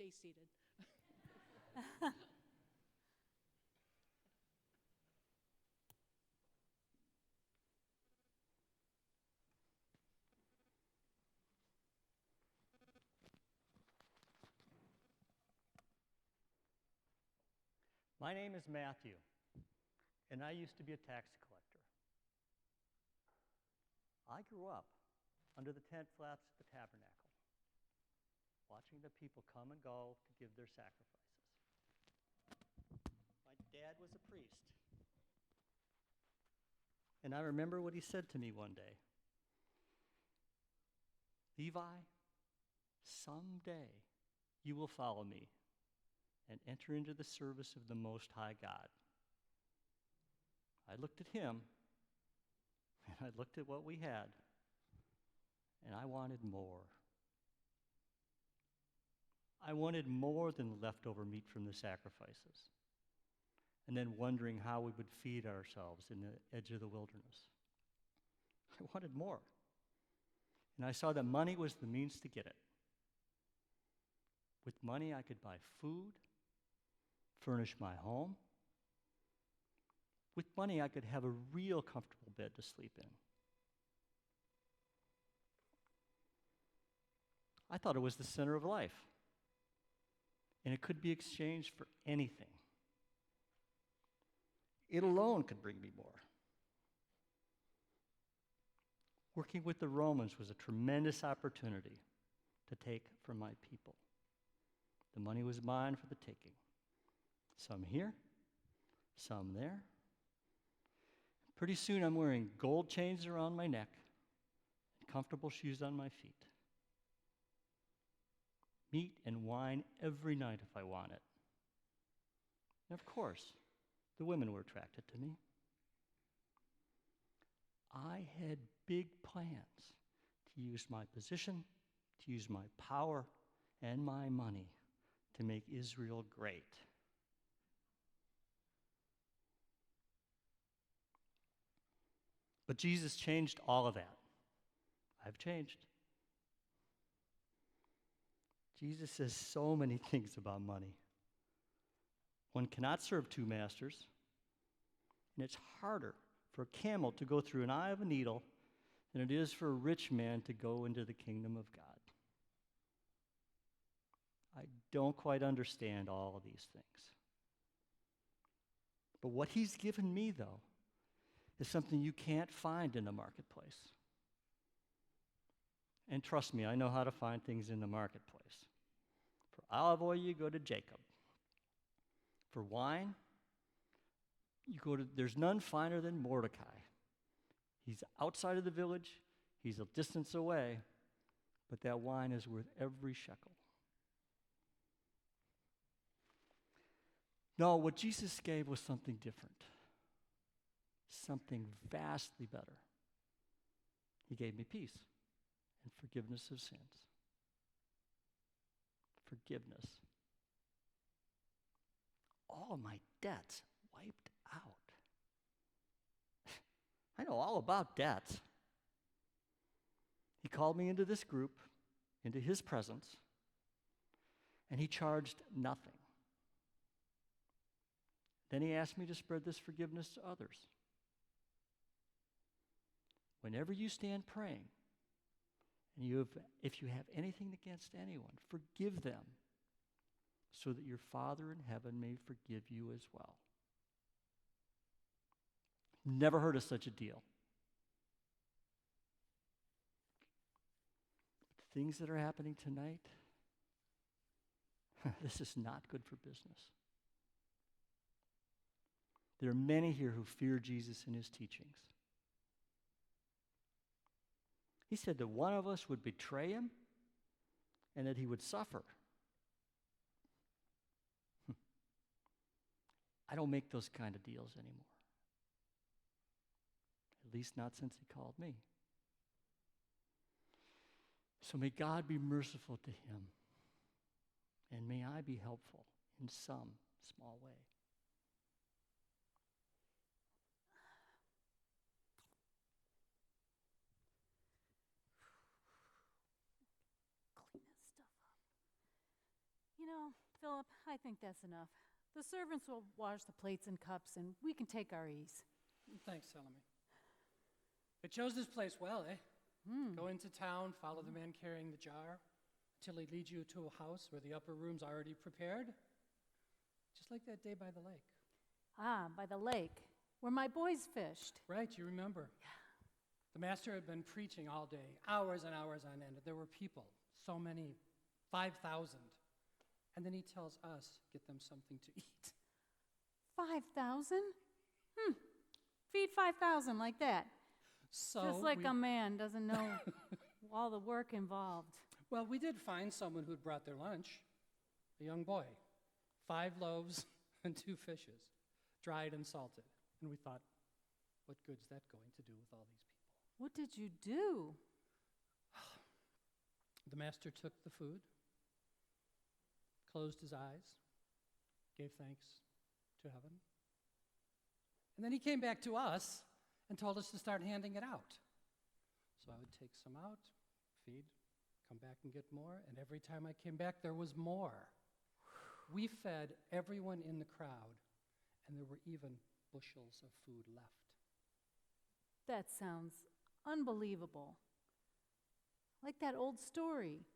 stay seated. My name is Matthew, and I used to be a tax collector. I grew up under the tent flaps at the tabernacle, watching the people come and go to give their sacrifices. My dad was a priest, and I remember what he said to me one day. Levi, someday you will follow me and enter into the service of the Most High God. I looked at him, and I looked at what we had, and I wanted more. I wanted more than the leftover meat from the sacrifices, and then wondering how we would feed ourselves in the edge of the wilderness. I wanted more, and I saw that money was the means to get it. With money, I could buy food, furnish my home. With money, I could have a real comfortable bed to sleep in. I thought it was the center of life, and it could be exchanged for anything. It alone could bring me more. Working with the Romans was a tremendous opportunity to take from my people. The money was mine for the taking. Some here, some there. Pretty soon I'm wearing gold chains around my neck and comfortable shoes on my feet. Meat and wine every night if I want it. And of course, the women were attracted to me. I had big plans to use my position, to use my power and my money to make Israel great. But Jesus changed all of that. I've changed. Jesus says so many things about money. One cannot serve two masters, and it's harder for a camel to go through an eye of a needle than it is for a rich man to go into the kingdom of God. I don't quite understand all of these things. But what he's given me, though, is something you can't find in the marketplace. And trust me, I know how to find things in the marketplace. For olive oil, you go to Jacob. For wine, there's none finer than Mordecai. He's outside of the village, he's a distance away, but that wine is worth every shekel. No, what Jesus gave was something different. Something vastly better. He gave me peace and forgiveness of sins. Forgiveness. All of my debts wiped out. I know all about debts. He called me into this group, into his presence, and he charged nothing. Then he asked me to spread this forgiveness to others. Whenever you stand praying, and if you have anything against anyone, forgive them, so that your Father in heaven may forgive you as well. Never heard of such a deal. But the things that are happening tonight, this is not good for business. There are many here who fear Jesus and his teachings. He said that one of us would betray him and that he would suffer. I don't make those kind of deals anymore. At least not since he called me. So may God be merciful to him, and may I be helpful in some small way. Clean this stuff up. You Philip, I think that's enough. The servants will wash the plates and cups, and we can take our ease. Thanks, Salome. It chose this place well, eh? Go into town, follow the man carrying the jar, till he leads you to a house where the upper room's already prepared. Just like that day by the lake. Ah, by the lake, where my boys fished. Right, you remember. The master had been preaching all day, hours and hours on end. There were people, so many, 5,000. And then he tells us, get them something to eat. 5,000? Feed 5,000 like that. So just like a man doesn't know all the work involved. Well, we did find someone who'd brought their lunch, a young boy. 5 loaves and 2 fishes, dried and salted. And we thought, what good's that going to do with all these people? What did you do? The master took the food, closed his eyes, gave thanks to heaven. And then he came back to us and told us to start handing it out. So I would take some out, feed, come back and get more, and every time I came back, there was more. We fed everyone in the crowd, and there were even bushels of food left. That sounds unbelievable. Like that old story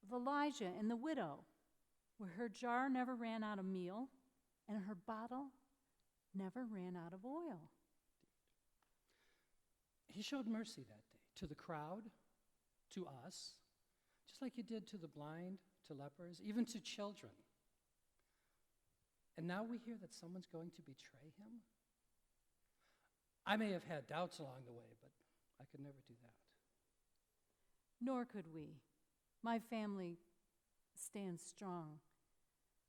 of Elijah and the widow, where her jar never ran out of meal and her bottle never ran out of oil. He showed mercy that day to the crowd, to us, just like he did to the blind, to lepers, even to children. And now we hear that someone's going to betray him. I may have had doubts along the way, but I could never do that. Nor could we. My family stands strong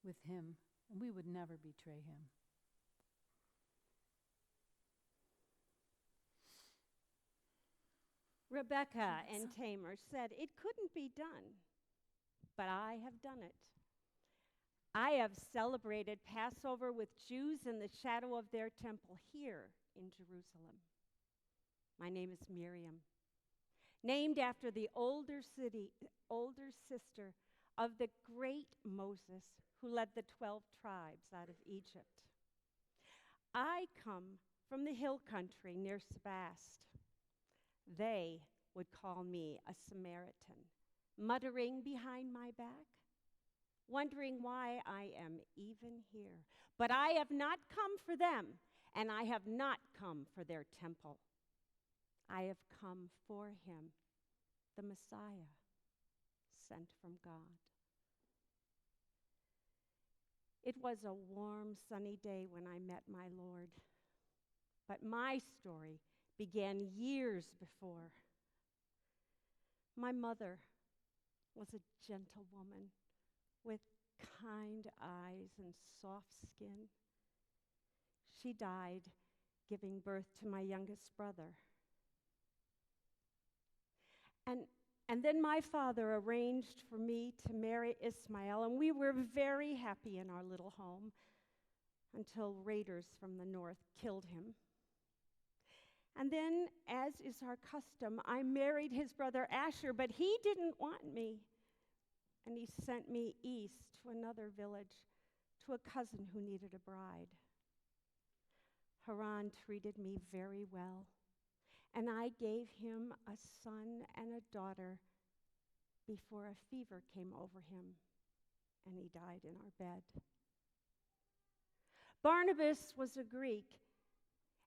with him, and we would never betray him. Rebecca and Tamar said, "It couldn't be done, but I have done it. I have celebrated Passover with Jews in the shadow of their temple here in Jerusalem. My name is Miriam, named after the older sister of the great Moses who led the 12 tribes out of Egypt. I come from the hill country near Sebast. They would call me a Samaritan, muttering behind my back, wondering why I am even here. But I have not come for them, and I have not come for their temple. I have come for him, the Messiah, sent from God." It was a warm, sunny day when I met my Lord, but my story began years before. My mother was a gentle woman with kind eyes and soft skin. She died giving birth to my youngest brother. And then my father arranged for me to marry Ismael, and we were very happy in our little home until raiders from the north killed him. And then, as is our custom, I married his brother Asher, but he didn't want me. And he sent me east to another village, to a cousin who needed a bride. Haran treated me very well, and I gave him a son and a daughter before a fever came over him, and he died in our bed. Barnabas was a Greek,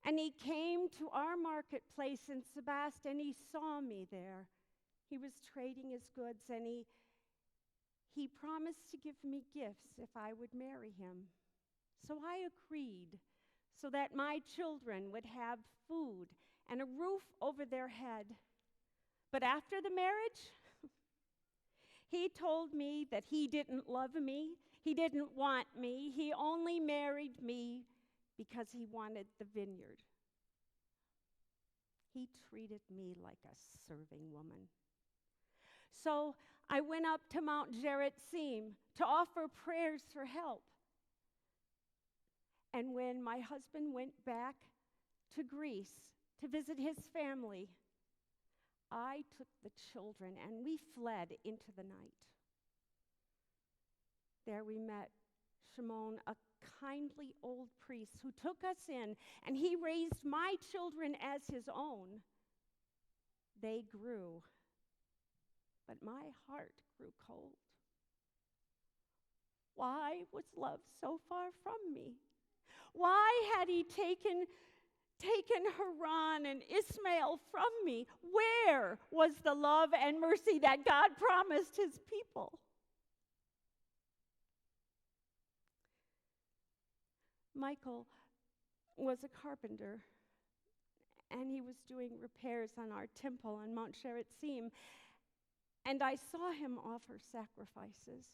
and he came to our marketplace in Sebast, and he saw me there. He was trading his goods, and he promised to give me gifts if I would marry him. So I agreed, so that my children would have food and a roof over their head. But after the marriage, he told me that he didn't love me, he didn't want me, he only married me because he wanted the vineyard. He treated me like a serving woman. So I went up to Mount Gerizim to offer prayers for help. And when my husband went back to Greece to visit his family, I took the children and we fled into the night. There we met Shimon, a kindly old priest who took us in, and he raised my children as his own. They grew, but my heart grew cold. Why was love so far from me? Why had he taken Haran and Ishmael from me? Where was the love and mercy that God promised his people? Michael was a carpenter, and he was doing repairs on our temple on Mount Sheretzim, and I saw him offer sacrifices.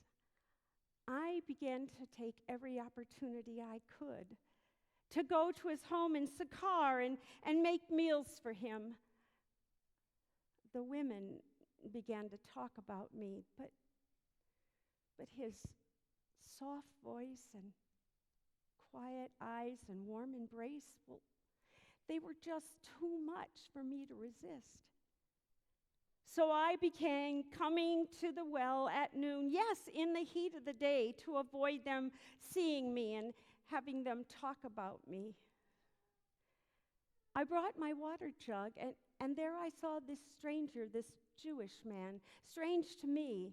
I began to take every opportunity I could to go to his home in Sychar and make meals for him. The women began to talk about me, but his soft voice and quiet eyes and warm embrace, well, they were just too much for me to resist. So I began coming to the well at noon, yes, in the heat of the day, to avoid them seeing me and having them talk about me. I brought my water jug, and there I saw this stranger, this Jewish man, strange to me,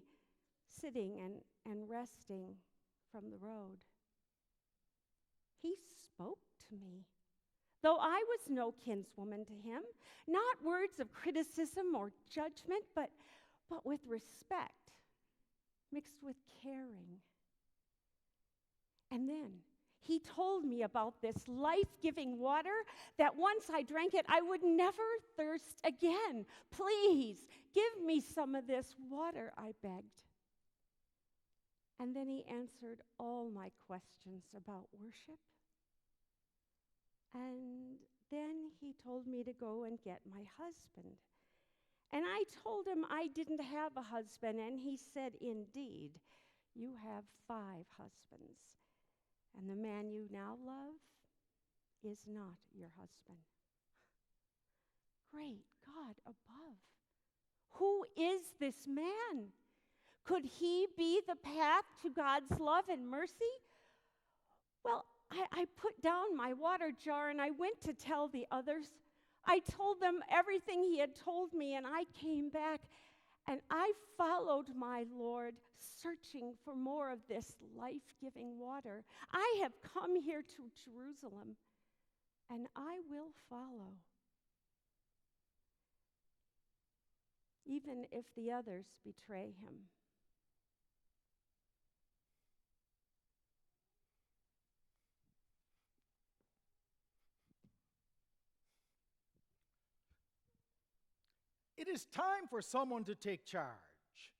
sitting and resting from the road. He spoke to me, though I was no kinswoman to him, not words of criticism or judgment, but with respect, mixed with caring. And then he told me about this life-giving water, that once I drank it, I would never thirst again. Please, give me some of this water, I begged. And then he answered all my questions about worship. And then he told me to go and get my husband. And I told him I didn't have a husband, and he said, "Indeed, you have 5 husbands, and the man you now love is not your husband." Great God above, who is this man? Could he be the path to God's love and mercy? Well, I put down my water jar and I went to tell the others. I told them everything he had told me, and I came back and I followed my Lord, searching for more of this life-giving water. I have come here to Jerusalem, and I will follow, even if the others betray him. It is time for someone to take charge.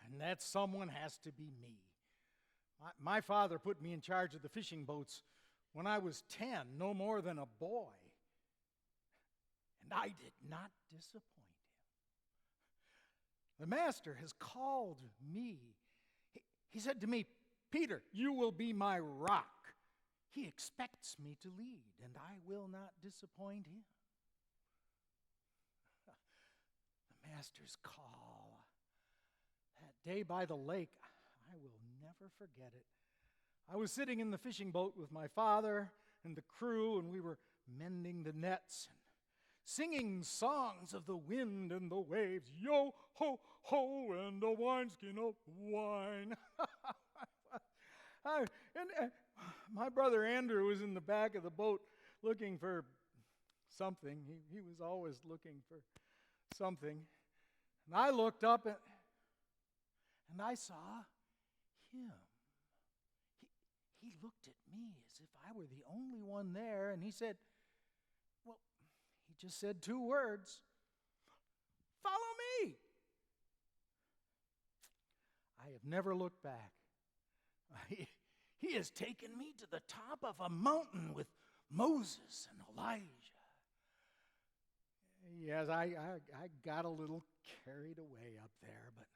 And that someone has to be me. My father put me in charge of the fishing boats when I was 10, no more than a boy. And I did not disappoint him. The master has called me. He said to me, "Peter, you will be my rock." He expects me to lead, and I will not disappoint him. Master's call. That day by the lake, I will never forget it. I was sitting in the fishing boat with my father and the crew, and we were mending the nets and singing songs of the wind and the waves. Yo, ho, ho, and a wineskin of wine. My brother Andrew was in the back of the boat looking for something. He was always looking for something. And I looked up and I saw him. He looked at me as if I were the only one there, and he said, well, he just said 2 words, "Follow me." I have never looked back. He has taken me to the top of a mountain with Moses and Elijah. Yes, I got a little carried away up there, but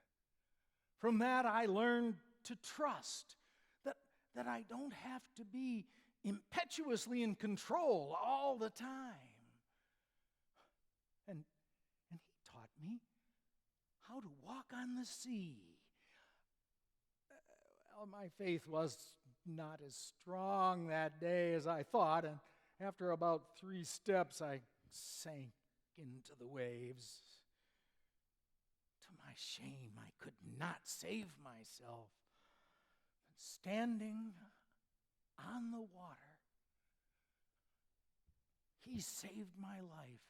from that I learned to trust that I don't have to be impetuously in control all the time. And he taught me how to walk on the sea, Well, my faith was not as strong that day as I thought, and after about 3 steps, I sank into the waves. To my shame, I could not save myself. But standing on the water, he saved my life.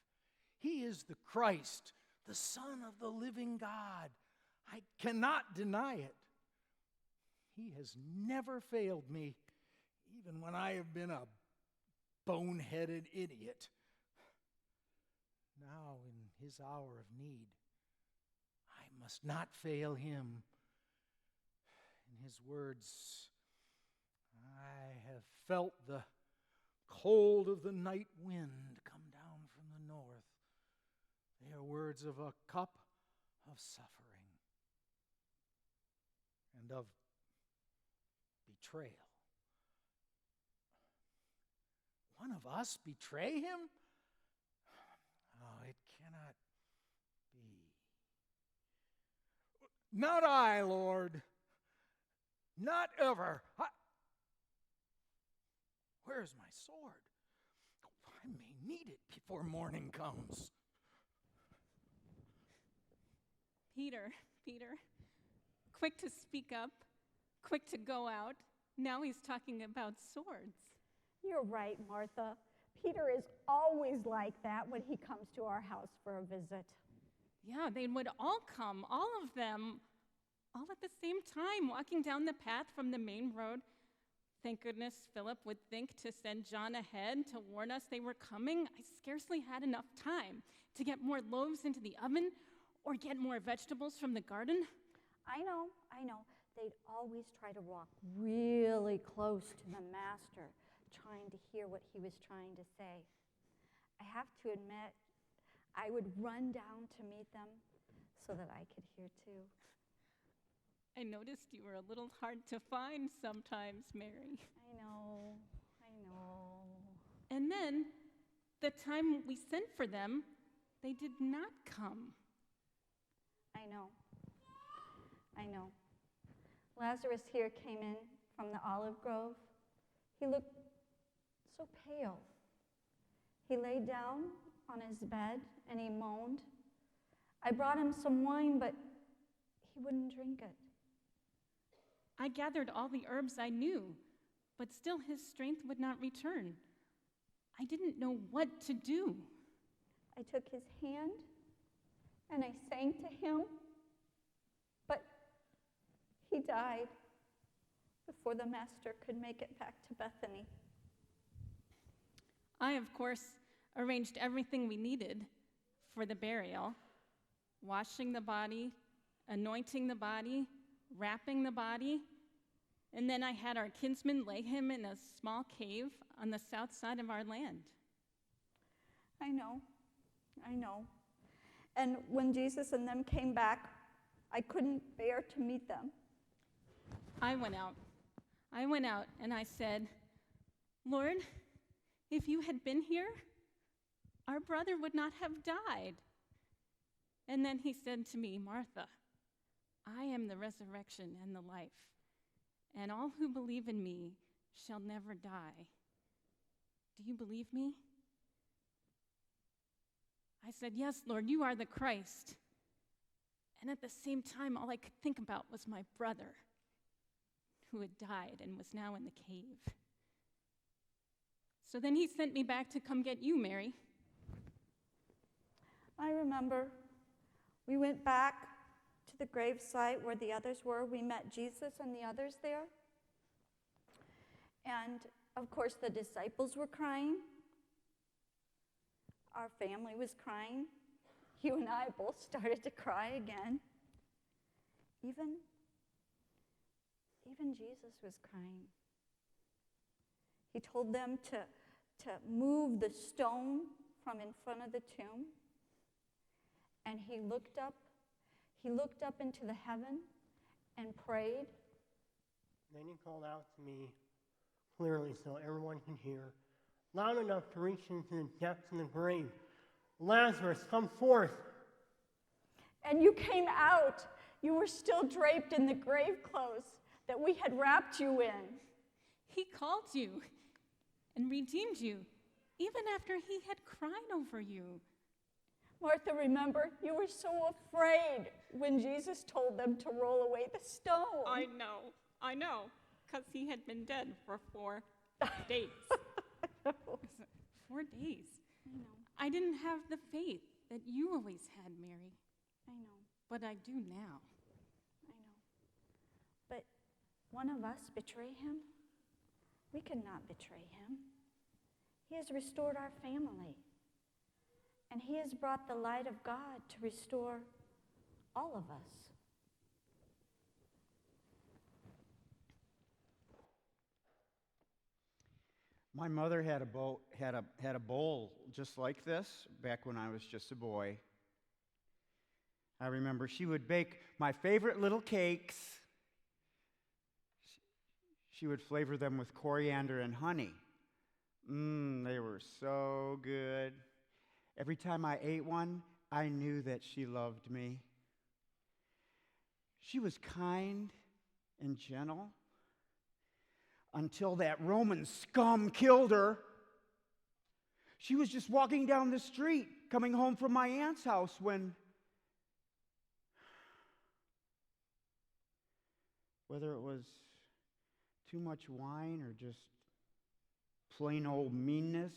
He is the Christ, the Son of the living God. I cannot deny it. He has never failed me, even when I have been a boneheaded idiot. Now, in his hour of need, I must not fail him. In his words, I have felt the cold of the night wind come down from the north. They are words of a cup of suffering and of betrayal. One of us betray him? Oh, it cannot be. Not I, Lord. Not ever. Where's my sword? I may need it before morning comes. Peter, quick to speak up, quick to go out. Now he's talking about swords. You're right, Martha. Peter is always like that when he comes to our house for a visit. Yeah, they would all come, all of them, all at the same time, walking down the path from the main road. Thank goodness Philip would think to send John ahead to warn us they were coming. I scarcely had enough time to get more loaves into the oven or get more vegetables from the garden. I know. They'd always try to walk really close to the master, trying to hear what he was trying to say. I have to admit, I would run down to meet them so that I could hear too. I noticed you were a little hard to find sometimes, Mary. I know. And then, the time we sent for them, they did not come. I know. Lazarus here came in from the olive grove. He looked so pale. He lay down on his bed and he moaned. I brought him some wine, but he wouldn't drink it. I gathered all the herbs I knew, but still his strength would not return. I didn't know what to do. I took his hand and I sang to him, but he died before the master could make it back to Bethany. I, of course, arranged everything we needed for the burial, washing the body, anointing the body, wrapping the body, and then I had our kinsmen lay him in a small cave on the south side of our land. I know. And when Jesus and them came back, I couldn't bear to meet them. I went out and I said, Lord, if you had been here, our brother would not have died. And then he said to me, Martha, I am the resurrection and the life, and all who believe in me shall never die. Do you believe me? I said, yes, Lord, you are the Christ. And at the same time, all I could think about was my brother, who had died and was now in the cave. So then he sent me back to come get you, Mary. I remember we went back to the gravesite where the others were. We met Jesus and the others there. And, of course, the disciples were crying. Our family was crying. You and I both started to cry again. Even Jesus was crying. He told them to move the stone from in front of the tomb. And he looked up into the heaven and prayed. Then he called out to me clearly so everyone can hear, loud enough to reach into the depths of the grave. Lazarus, come forth. And you came out. You were still draped in the grave clothes. that we had wrapped you in. He called you and redeemed you, even after he had cried over you. Martha, remember, you were so afraid when Jesus told them to roll away the stone. I know, because he had been dead for 4 days. 4 days. I know, I didn't have the faith that you always had, Mary, I know, but I do now. I know. But one of us betray him? We cannot betray him. He has restored our family. And he has brought the light of God to restore all of us. My mother had a bowl just like this back when I was just a boy. I remember she would bake my favorite little cakes. She would flavor them with coriander and honey. They were so good. Every time I ate one, I knew that she loved me. She was kind and gentle until that Roman scum killed her. She was just walking down the street, coming home from my aunt's house when, whether it was too much wine or just plain old meanness,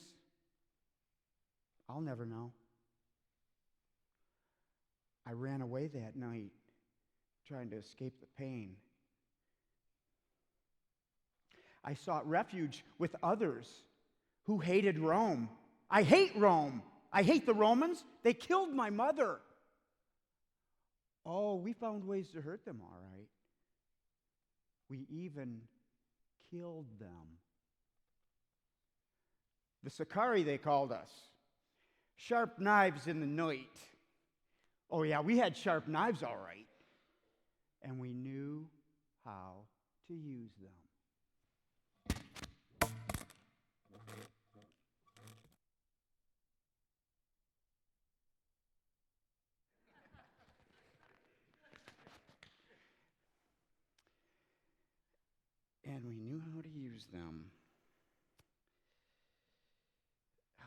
I'll never know. I ran away that night, trying to escape the pain. I sought refuge with others who hated Rome. I hate Rome. I hate the Romans. They killed my mother. Oh, we found ways to hurt them, all right. We even killed them. The Sicarii, they called us. Sharp knives in the night. Oh, yeah, we had sharp knives, all right. And we knew how to use them. And we knew how to use them. Oh,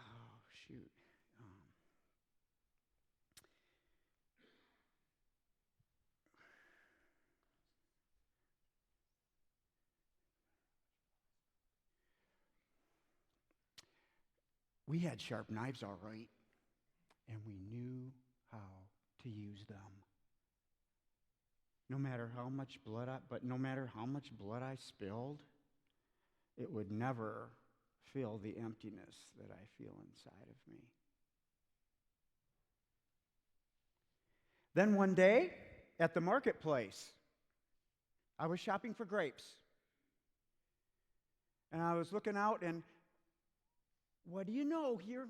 shoot. We had sharp knives, all right, and we knew how to use them. No matter how much blood I spilled, it would never fill the emptiness that I feel inside of me. Then one day, at the marketplace, I was shopping for grapes. And I was looking out, and what do you know? Here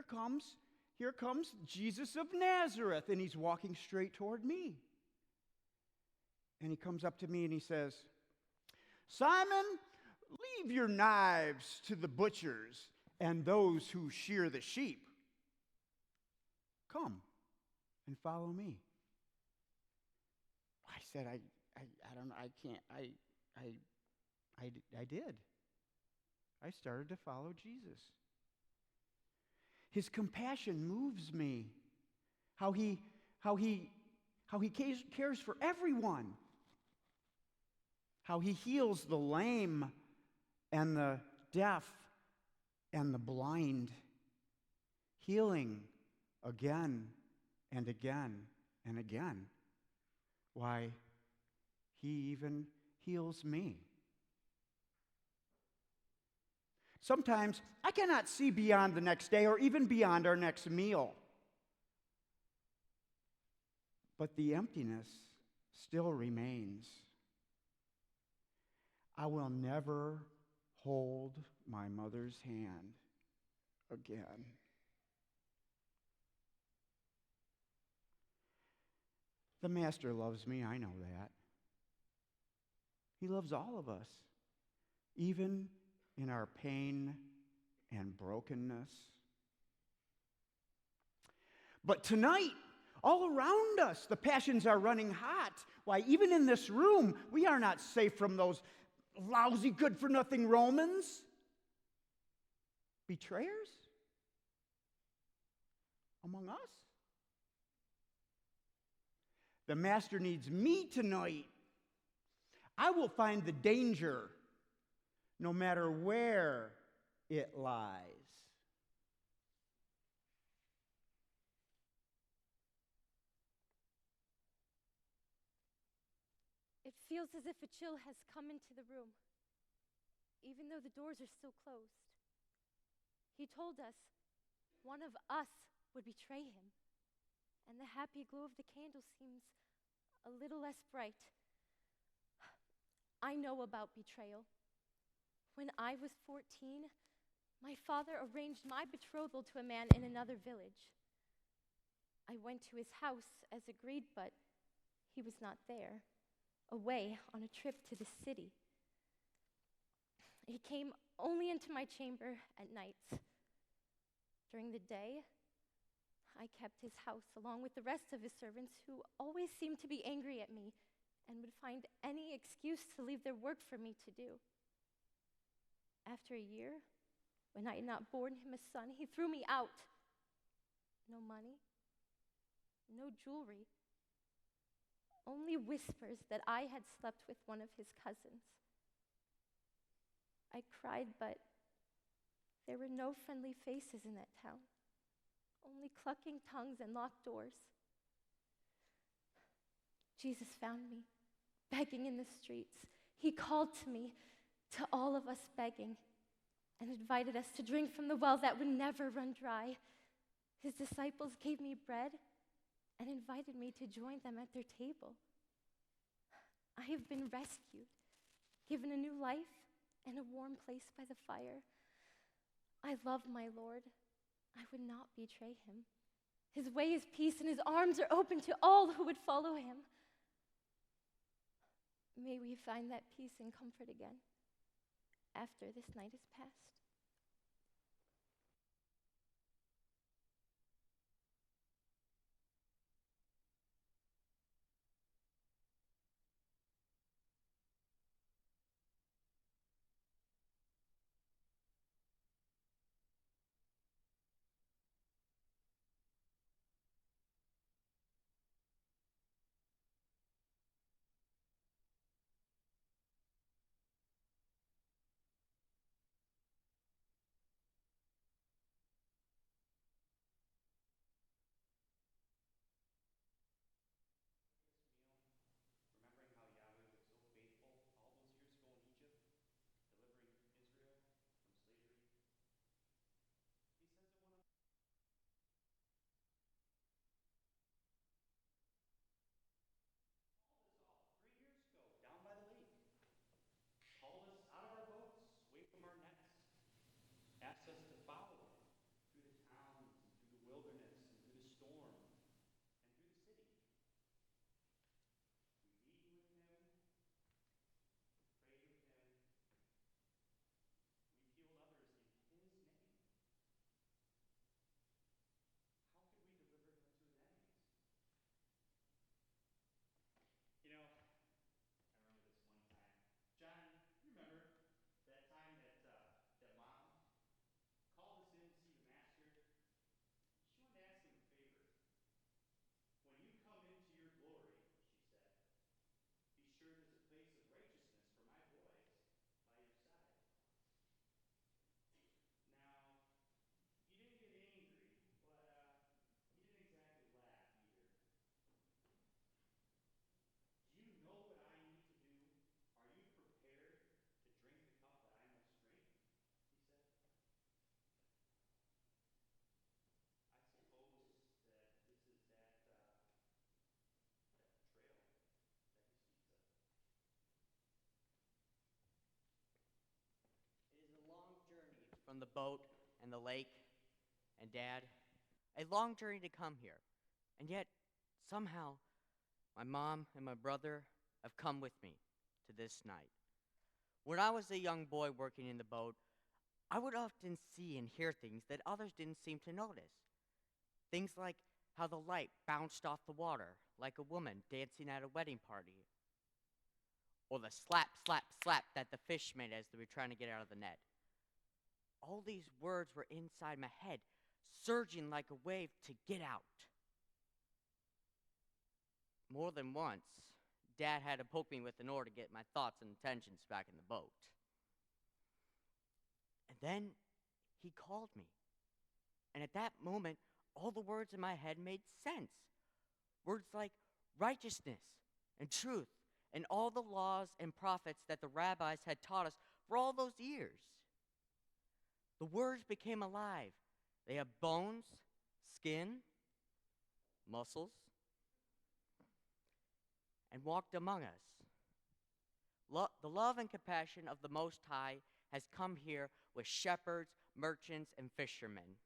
comes Jesus of Nazareth, and he's walking straight toward me. And he comes up to me and he says, "Simon, leave your knives to the butchers and those who shear the sheep. Come and follow me." I said, I don't know, I can't, I did. I started to follow Jesus. His compassion moves me. How he cares for everyone. How he heals the lame and the deaf and the blind. Healing again and again and again. Why, he even heals me. Sometimes I cannot see beyond the next day or even beyond our next meal. But the emptiness still remains. I will never hold my mother's hand again. The Master loves me, I know that. He loves all of us, even in our pain and brokenness. But tonight, All around us, the passions are running hot. Why, even in this room, we are not safe from those lousy, good-for-nothing Romans. Betrayers? Among us? The master needs me tonight. I will find the danger, no matter where it lies. It feels as if a chill has come into the room, even though the doors are still closed. He told us one of us would betray him, and the happy glow of the candle seems a little less bright. I know about betrayal. When I was 14, my father arranged my betrothal to a man in another village. I went to his house as agreed, but he was not there, away on a trip to the city. He came only into my chamber at nights. During the day, I kept his house along with the rest of his servants, who always seemed to be angry at me and would find any excuse to leave their work for me to do. After a year, when I had not borne him a son, he threw me out. No money, no jewelry, only whispers that I had slept with one of his cousins. I cried, but there were no friendly faces in that town, only clucking tongues and locked doors. Jesus found me, begging in the streets. He called to me, to all of us begging, and invited us to drink from the well that would never run dry. His disciples gave me bread and invited me to join them at their table. I have been rescued, given a new life, and a warm place by the fire. I love my Lord. I would not betray him. His way is peace, and his arms are open to all who would follow him. May we find that peace and comfort again after this night is past. Remembering how Yahweh was so faithful all those years ago in Egypt, delivering Israel from slavery. He says that one of called us all 3 years ago down by the lake, called us out of our boats, away from our nets, asked us to follow him through the towns and through the wilderness and through the storm and through the city. We eat with him, prayed with him, we've healed others in his name. How could we deliver him to his enemies? You know, I remember this one time. John, you remember that time that Mom called us in to see the master? She wanted to ask him a favor. When you come into your glory, she said, be sure there's a place of righteousness for my boys by your side. Now, he didn't get angry, but he didn't exactly laugh either. Do you know what I need to do? Are you prepared to drink the cup that I must drink? He said. I suppose that this is that betrayal that he speaks of. It is a long journey from the boat and the lake and Dad. A long journey to come here. And yet, somehow, my mom and my brother have come with me to this night. When I was a young boy working in the boat, I would often see and hear things that others didn't seem to notice. Things like how the light bounced off the water like a woman dancing at a wedding party, or the slap, slap, slap that the fish made as they were trying to get out of the net. All these words were inside my head, surging like a wave to get out. More than once, Dad had to poke me with an oar to get my thoughts and intentions back in the boat. And then he called me. And at that moment, all the words in my head made sense. Words like righteousness and truth and all the laws and prophets that the rabbis had taught us for all those years. The words became alive. They have bones, skin, muscles, and walked among us. The love and compassion of the Most High has come here with shepherds, merchants, and fishermen.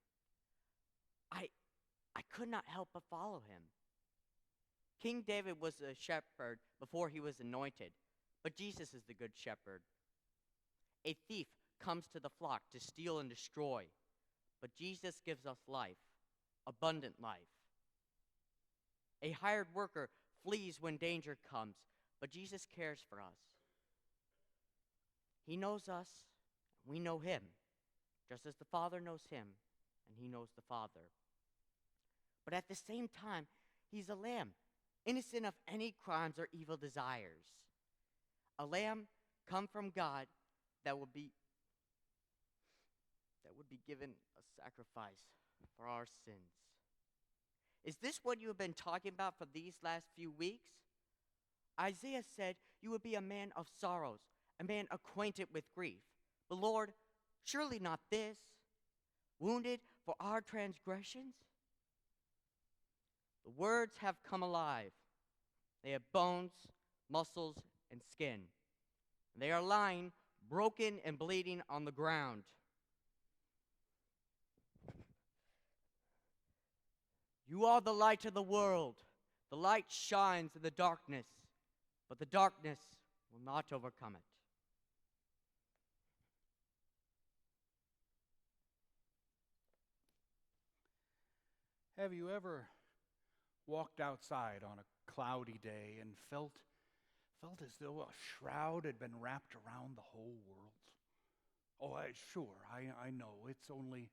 I could not help but follow him. King David was a shepherd before he was anointed, but Jesus is the good shepherd. A thief comes to the flock to steal and destroy, but Jesus gives us life, abundant life. A hired worker flees when danger comes, but Jesus cares for us. He knows us, we know him, just as the Father knows him, and he knows the Father. But at the same time, he's a lamb, innocent of any crimes or evil desires. A lamb come from God that would be given a sacrifice for our sins. Is this what you have been talking about for these last few weeks? Isaiah said you would be a man of sorrows, a man acquainted with grief. But Lord, surely not this. Wounded for our transgressions? The words have come alive. They have bones, muscles, and skin. They are lying, broken and bleeding on the ground. You are the light of the world. The light shines in the darkness, but the darkness will not overcome it. Have you ever walked outside on a cloudy day and felt as though a shroud had been wrapped around the whole world? Oh, sure, I know, it's only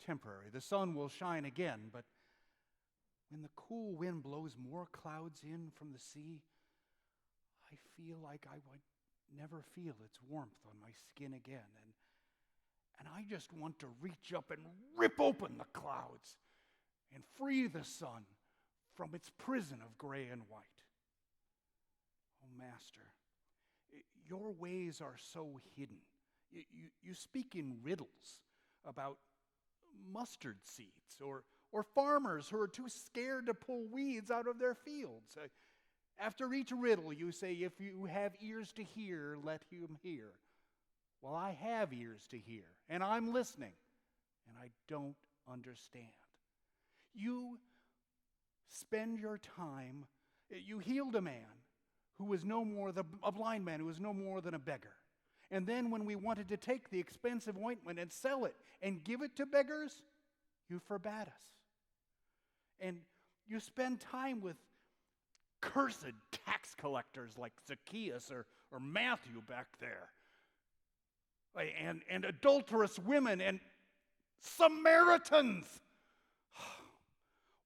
temporary. The sun will shine again, but when the cool wind blows more clouds in from the sea, I feel like I would never feel its warmth on my skin again. And I just want to reach up and rip open the clouds and free the sun from its prison of gray and white. Oh, Master, your ways are so hidden. You speak in riddles about mustard seeds or farmers who are too scared to pull weeds out of their fields. After each riddle, you say, if you have ears to hear, let him hear. Well, I have ears to hear, and I'm listening, and I don't understand. You spend your time, you healed a man who was a blind man who was no more than a beggar. And then when we wanted to take the expensive ointment and sell it and give it to beggars, you forbade us. And you spend time with cursed tax collectors like Zacchaeus or Matthew back there. And adulterous women and Samaritans.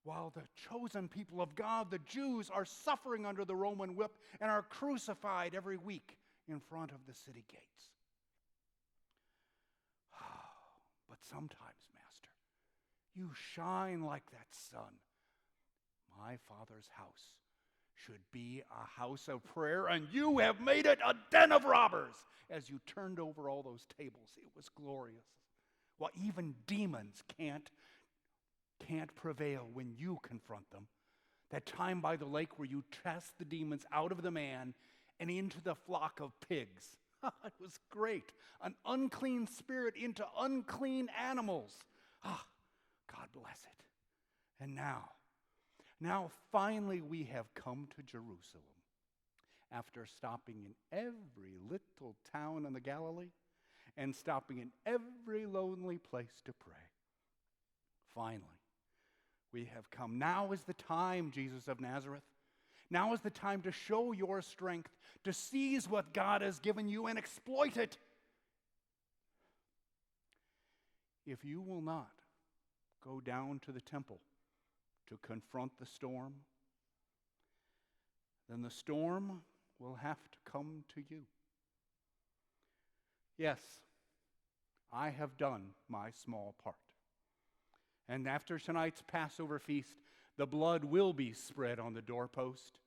While the chosen people of God, the Jews, are suffering under the Roman whip and are crucified every week in front of the city gates. But sometimes, Master, you shine like that sun. My Father's house should be a house of prayer, and you have made it a den of robbers. As you turned over all those tables, it was glorious. Well, even demons can't prevail when you confront them. That time by the lake where you cast the demons out of the man and into the flock of pigs. It was great. An unclean spirit into unclean animals. God bless it. And now finally we have come to Jerusalem. After stopping in every little town in the Galilee and stopping in every lonely place to pray. We have come. Now is the time, Jesus of Nazareth. Now is the time to show your strength, to seize what God has given you and exploit it. If you will not go down to the temple to confront the storm, then the storm will have to come to you. Yes, I have done my small part. And after tonight's Passover feast, the blood will be spread on the doorpost,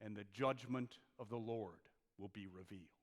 and the judgment of the Lord will be revealed.